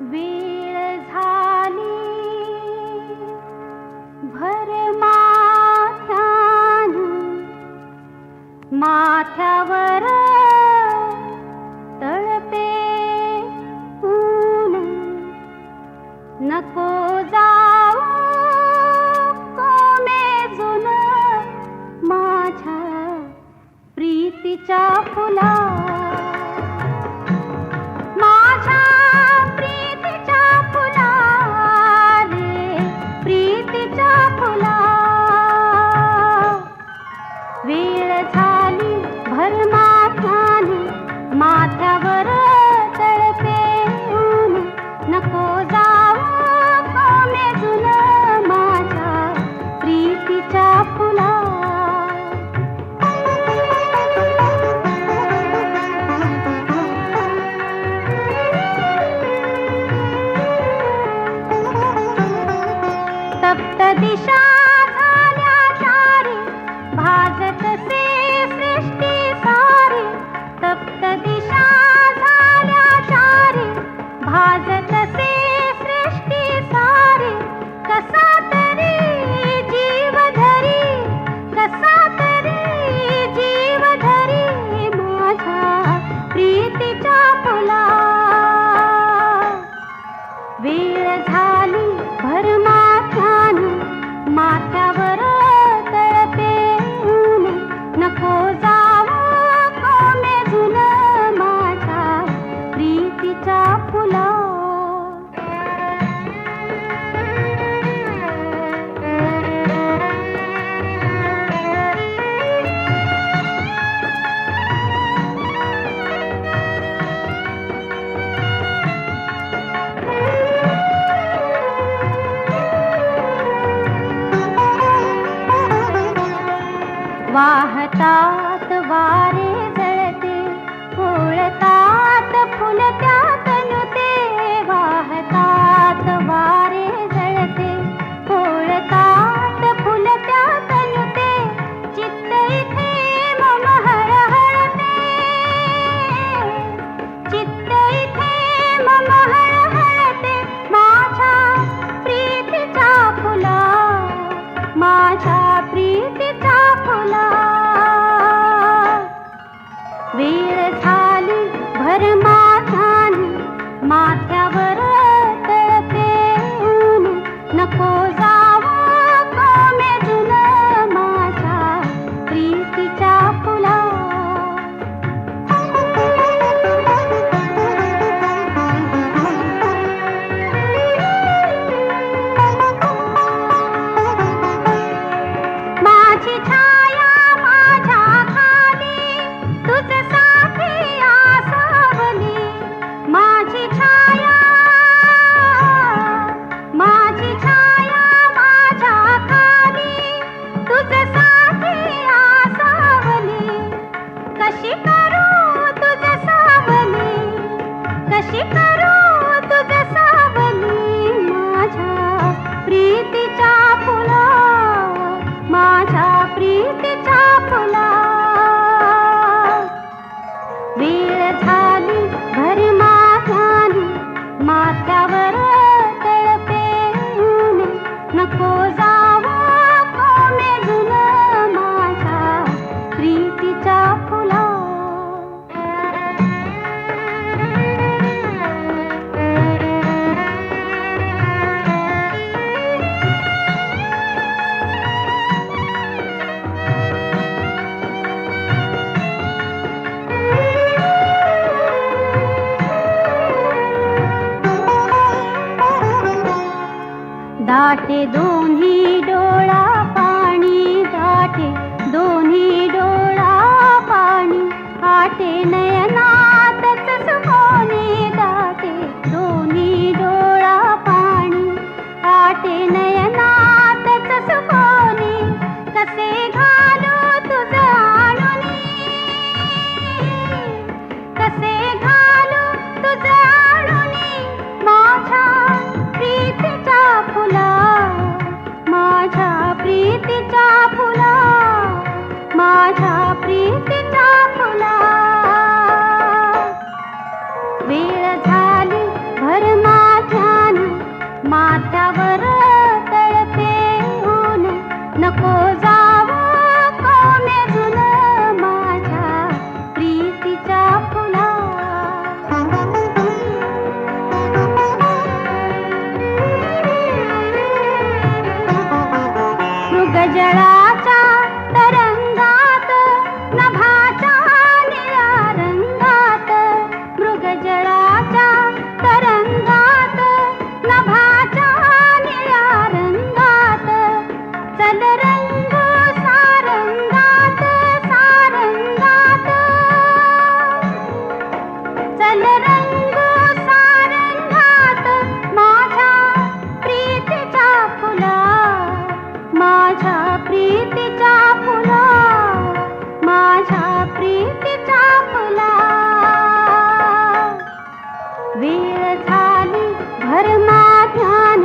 वेळ झाली भर माथ्यावर तळपे ऊन नको जाऊ कोमेजून माझ्या प्रीतीच्या फुला माथ्यावर तळपे ऊन नको जाऊ कोमेजून माझ्या प्रीतीच्या फुला तप्त दिशा झाल्या चारी भाजत से सृष्टी सारी तप्त दिशा झाल्या चारी भाजत से सृष्टी सारी कसा तरी जीव धरी कसा तरी जीव धरी माझ्या प्रीतीच्या फुला वेळ झाली भर माथ्यावर तळपे ऊन नको जाऊ कोमेजून माझ्या प्रीतीच्या फुला वाहतात वारे जळते पोळतात फुलत्या तनुते वाहतात वारे जळते पोळतात फुलत्या तनुते चित्त इथे मम हळहळते चित्त इथे मम हळहळते माझ्या प्रीतीच्या फुला माझ्या प्रीतीच्या फुला वेळ झाली भर माथ्यावर तळपे ऊन नको जाऊ कोमेजून माझ्या प्रीतीच्या फुला माझी छाया माझ्या खाली तुझ साथी आसावली माझी छाया माझ्या खाली तुझ साथी आसावली कशी करू तुझ सावली कशी करू तुझ सावली माझ्या प्रीतीच्या फुला माझ्या प्रीतीच्या फुला वेळ झाली भर माथ्यावर तळपे ऊन नको जाऊ कोमेजून माझ्या प्रीतीच्या फुला दाटे दोन्ही डोळा पाणी दाटे दोन्ही डोळा पाणी आटे नयनातच सुकोनी दाटे दोन्ही डोळा पाणी आटे नयनातच सुकोनी कसे घालू तुझ आणुनी कसे घालू तुझ आणुनी माझ्या प्रीतीच्या फुला झाली भरमा ध्यान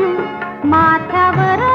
माथ्यावर